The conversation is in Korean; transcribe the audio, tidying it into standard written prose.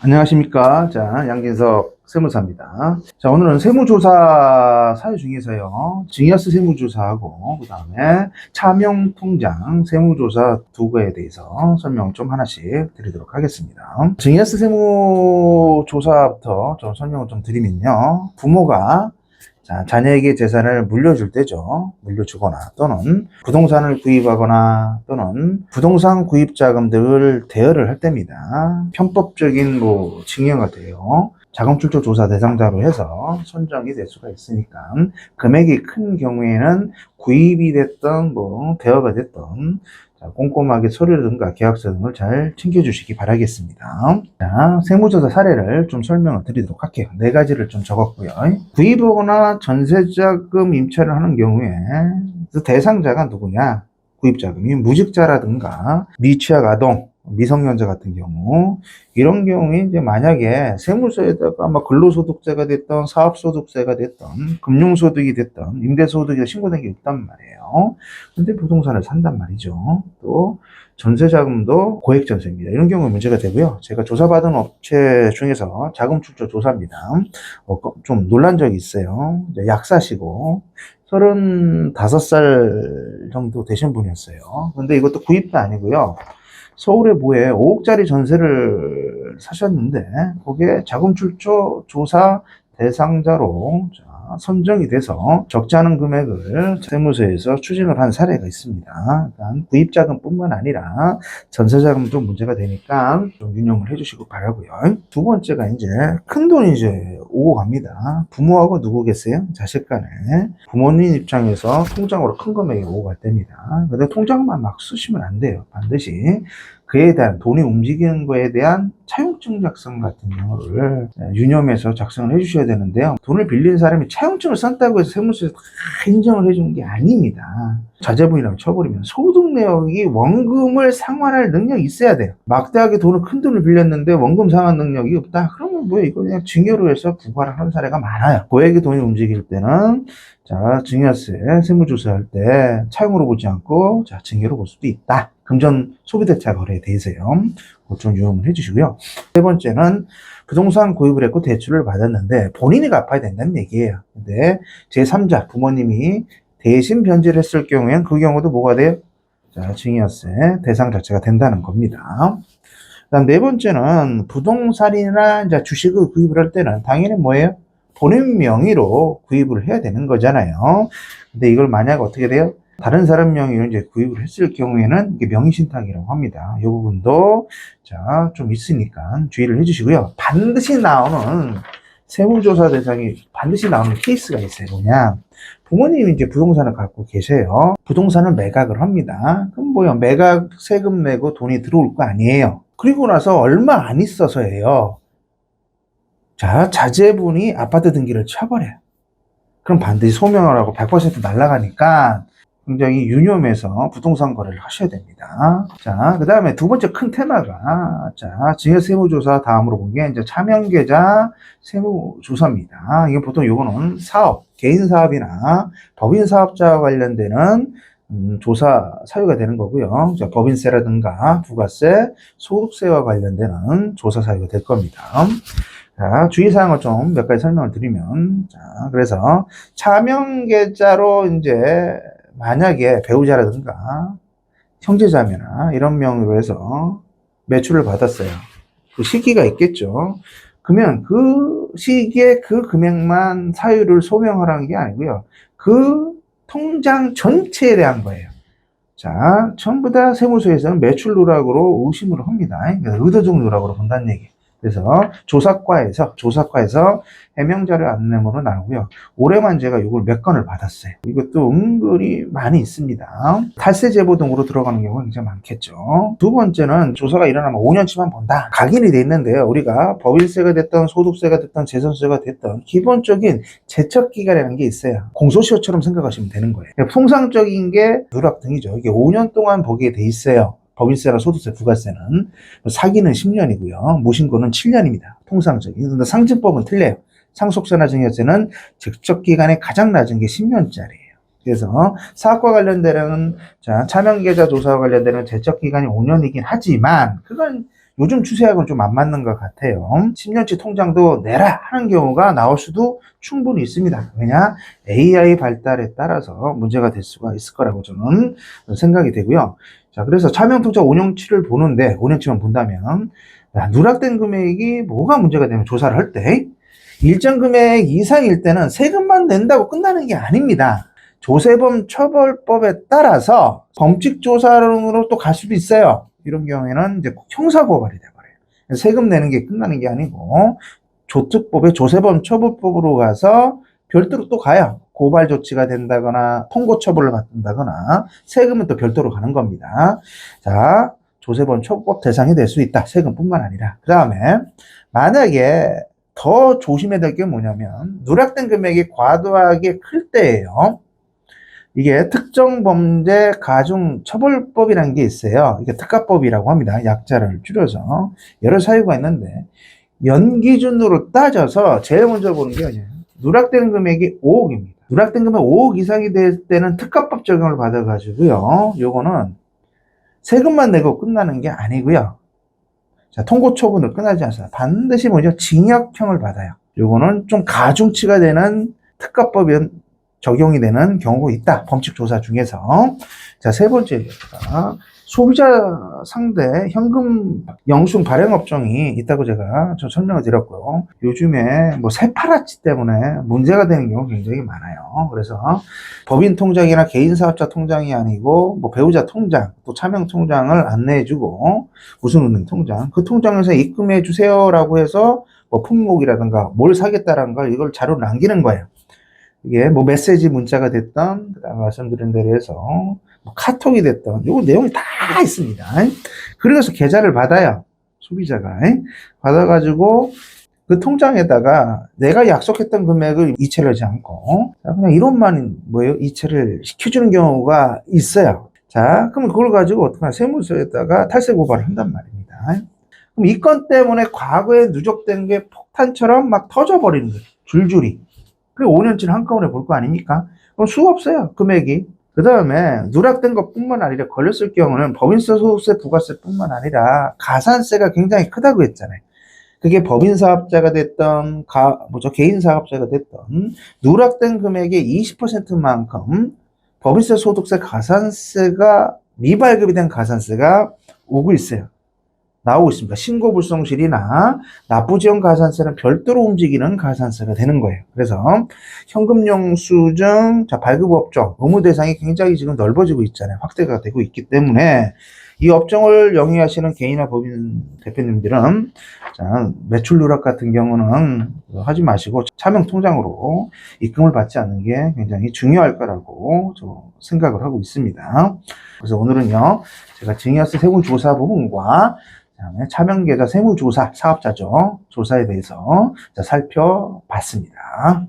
안녕하십니까. 자, 양진석 세무사입니다. 자, 오늘은 세무조사 사유 중에서요, 증여세 세무조사하고, 그 다음에 차명통장 세무조사 두 거에 대해서 설명을 좀 하나씩 드리도록 하겠습니다. 증여세 세무조사부터 좀 설명을 좀 드리면요, 부모가 자녀에게 재산을 물려줄 때죠. 물려주거나 또는 부동산을 구입하거나 또는 부동산 구입 자금들을 대여를 할 때입니다. 편법적인 증여가 돼요. 자금출처 조사 대상자로 해서 선정이 될 수가 있으니까 금액이 큰 경우에는 구입이 됐던 대여가 됐던 꼼꼼하게 서류라든가 계약서 등을 잘 챙겨주시기 바라겠습니다. 자, 세무조사 사례를 좀 설명을 드리도록 할게요. 네 가지를 좀 적었고요. 구입하거나 전세자금 임차를 하는 경우에 그 대상자가 누구냐? 구입자금이 무직자라든가 미취학 아동, 미성년자 같은 경우, 이런 경우에 이제 만약에 세무서에다가 근로소득세가 됐던 사업소득세가 됐던 금융소득이 됐던 임대소득이 신고된 게 없단 말이에요. 근데 부동산을 산단 말이죠. 또 전세자금도 고액전세입니다. 이런 경우에 문제가 되고요. 제가 조사받은 업체 중에서 자금출처 조사입니다. 좀 놀란 적이 있어요. 약사시고 35살 정도 되신 분이었어요. 근데 이것도 구입도 아니고요. 서울에 5억짜리 전세를 사셨는데 거기에 자금출처 조사 대상자로 선정이 돼서 적지 않은 금액을 세무서에서 추징을 한 사례가 있습니다. 그러니까 구입자금뿐만 아니라 전세자금도 문제가 되니까 좀 유념을 해주시고 바라고요. 두 번째가 이제 큰 돈이 이제 오고 갑니다. 부모하고 누구 계세요? 자식 간에. 부모님 입장에서 통장으로 큰 금액이 오고 갈 때입니다. 근데 통장만 막 쓰시면 안 돼요. 반드시 그에 대한 돈이 움직이는 거에 대한 차용증 작성 같은 경우를 유념해서 작성을 해주셔야 되는데요. 돈을 빌린 사람이 차용증을 썼다고 해서 세무서에서 다 인정을 해주는 게 아닙니다. 자제분이라고 쳐버리면 소득 내역이 원금을 상환할 능력이 있어야 돼요. 막대하게 큰 돈을 빌렸는데 원금 상환 능력이 없다? 그러면 이거 그냥 증여로 해서 부과를 하는 사례가 많아요. 고액의 돈이 움직일 때는 증여세 세무조사할 때 차용으로 보지 않고 증여로 볼 수도 있다. 금전 소비대차 거래에 대해서요. 좀 유념을 해주시고요. 세 번째는 부동산 구입을 했고 대출을 받았는데 본인이 갚아야 된다는 얘기예요. 근데 제3자 부모님이 대신 변제를 했을 경우에는 그 경우도 뭐가 돼요? 증여세 대상 자체가 된다는 겁니다. 그다음 네 번째는 부동산이나 주식을 구입을 할 때는 당연히 뭐예요? 본인 명의로 구입을 해야 되는 거잖아요. 근데 이걸 만약 어떻게 돼요? 다른 사람 명의로 이제 구입을 했을 경우에는 이게 명의신탁이라고 합니다. 이 부분도 좀 있으니까 주의를 해주시고요. 반드시 나오는 세무조사 대상이 반드시 나오는 케이스가 있어요. 뭐냐? 부모님이 이제 부동산을 갖고 계세요. 부동산을 매각을 합니다. 그럼 매각 세금 내고 돈이 들어올 거 아니에요. 그리고 나서 얼마 안 있어서예요. 자제분이 아파트 등기를 쳐버려요. 그럼 반드시 소명을 하고 100% 날아가니까 굉장히 유념해서 부동산 거래를 하셔야 됩니다. 그 다음에 두 번째 큰 테마가, 증여세무조사 다음으로 본 게 이제 차명계좌 세무조사입니다. 이게 보통 요거는 개인 사업이나 법인 사업자와 관련되는 조사 사유가 되는 거고요. 법인세라든가 부가세, 소득세와 관련되는 조사 사유가 될 겁니다. 주의사항을 좀 몇 가지 설명을 드리면, 그래서 차명계좌로 이제 만약에 배우자라든가 형제자매나 이런 명의로 해서 매출을 받았어요. 그 시기가 있겠죠. 그러면 그 시기에 그 금액만 사유를 소명하라는 게 아니고요. 그 통장 전체에 대한 거예요. 전부 다 세무서에서는 매출 누락으로 의심을 합니다. 의도적 누락으로 본다는 얘기예요. 그래서 조사과에서 해명자료 안내문으로 나오고요. 올해만 제가 이걸 몇 건을 받았어요. 이것도 은근히 많이 있습니다. 탈세 제보 등으로 들어가는 경우가 굉장히 많겠죠. 두 번째는 조사가 일어나면 5년치만 본다. 각인이 돼 있는데요. 우리가 법인세가 됐던 소득세가 됐던 재산세가 됐던 기본적인 제척기간이라는 게 있어요. 공소시효처럼 생각하시면 되는 거예요. 통상적인 게 누락 등이죠. 이게 5년 동안 보게 돼 있어요. 법인세나 소득세, 부가세는. 사기는 10년이고요. 무신고는 7년입니다. 통상적인. 근데 상증법은 틀려요. 상속세나 증여세는 적적기간이 가장 낮은 게 10년짜리예요. 그래서 사업과 관련되는 차명계좌 조사와 관련되는 제척기간이 5년이긴 하지만 그건 요즘 추세하고는 좀 안 맞는 것 같아요. 10년치 통장도 내라 하는 경우가 나올 수도 충분히 있습니다. 왜냐? AI 발달에 따라서 문제가 될 수가 있을 거라고 저는 생각이 되고요. 자, 그래서 차명통장 운용치를 보는데, 운용치만 본다면, 누락된 금액이 뭐가 문제가 되면 조사를 할 때, 일정 금액 이상일 때는 세금만 낸다고 끝나는 게 아닙니다. 조세범 처벌법에 따라서 범칙 조사로 또 갈 수도 있어요. 이런 경우에는 이제 형사고발이 돼버려요. 세금 내는 게 끝나는 게 아니고, 조특법의 조세범 처벌법으로 가서 별도로 또 가요. 고발 조치가 된다거나 통고 처벌을 받는다거나 세금은 또 별도로 가는 겁니다. 자, 조세범 처벌법 대상이 될 수 있다. 세금뿐만 아니라. 그 다음에 만약에 더 조심해야 될 게 뭐냐면 누락된 금액이 과도하게 클 때예요. 이게 특정범죄 가중처벌법이라는 게 있어요. 이게 특가법이라고 합니다. 약자를 줄여서 여러 사유가 있는데 연기준으로 따져서 제일 먼저 보는 게 뭐냐면 누락된 금액이 5억입니다. 누락된 금액 5억 이상이 될 때는 특가법 적용을 받아가지고요. 요거는 세금만 내고 끝나는 게 아니고요. 자, 통고 처분을 끝나지 않습니다. 반드시 뭐죠? 징역형을 받아요. 요거는 좀 가중치가 되는 특가법이 적용이 되는 경우가 있다. 범칙 조사 중에서. 자, 세 번째가 소비자 상대 현금 영수증 발행 업종이 있다고 제가 좀 설명을 드렸고요. 요즘에 뭐 세파라치 때문에 문제가 되는 경우가 굉장히 많아요. 그래서 법인 통장이나 개인 사업자 통장이 아니고 뭐 배우자 통장, 또 차명 통장을 안내해주고 무슨 은행 통장, 그 통장에서 입금해 주세요라고 해서 뭐 품목이라든가 뭘 사겠다라는 걸 이걸 자료로 남기는 거예요. 이게 뭐 메시지 문자가 됐던, 그다음 말씀드린 대로 해서 뭐 카톡이 됐던, 요거 내용이 다 있습니다. 그래서 계좌를 받아요. 소비자가. 받아가지고 그 통장에다가 내가 약속했던 금액을 이체를 하지 않고 그냥 이론만 뭐예요? 이체를 시켜주는 경우가 있어요. 자, 그럼 그걸 가지고 어떡하나 세무서에다가 탈세 고발을 한단 말입니다. 그럼 이 건 때문에 과거에 누적된 게 폭탄처럼 막 터져버리는 거예요. 줄줄이. 그리고 5년치를 한꺼번에 볼 거 아닙니까? 그럼 수 없어요, 금액이. 그 다음에 누락된 것 뿐만 아니라 걸렸을 경우는 법인세, 소득세, 부가세 뿐만 아니라 가산세가 굉장히 크다고 했잖아요. 그게 법인 사업자가 됐던, 개인 사업자가 됐던, 누락된 금액의 20%만큼 법인세, 소득세, 가산세가 미발급이 된 가산세가 오고 있어요. 나오고 있습니다. 신고불성실이나 납부지원 가산세는 별도로 움직이는 가산세가 되는 거예요. 그래서 현금영수증, 자, 발급 업종, 의무 대상이 굉장히 지금 넓어지고 있잖아요. 확대가 되고 있기 때문에 이 업종을 영위하시는 개인이나 법인 대표님들은 자, 매출 누락 같은 경우는 하지 마시고 차명 통장으로 입금을 받지 않는 게 굉장히 중요할 거라고 저 생각을 하고 있습니다. 그래서 오늘은요, 제가 증여세 세무조사 부분과 그다음에 차명계좌 세무조사, 사업자죠. 조사에 대해서 살펴봤습니다.